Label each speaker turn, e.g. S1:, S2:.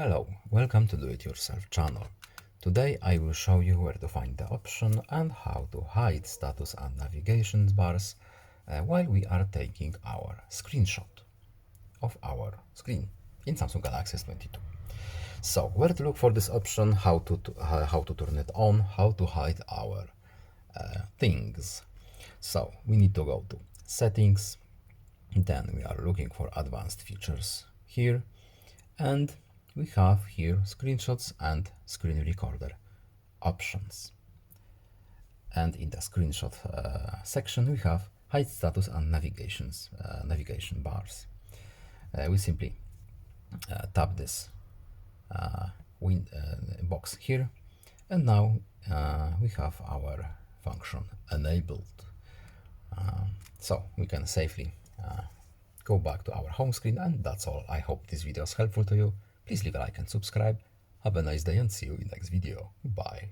S1: Hello, welcome to Do It Yourself channel. Today I will show you where to find the option and how to hide status and navigation bars while we are taking our screenshot of our screen in Samsung Galaxy S22. So where to look for this option, how to turn it on, how to hide our things. So we need to go to settings, then we are looking for advanced features here, and we have here screenshots and screen recorder options. And in the screenshot section, we have hide status and navigation bars. We simply tap this box here, and now we have our function enabled. So we can safely go back to our home screen, and that's all. I hope this video is helpful to you. Please leave a like and subscribe. Have a nice day and see you in the next video. Bye.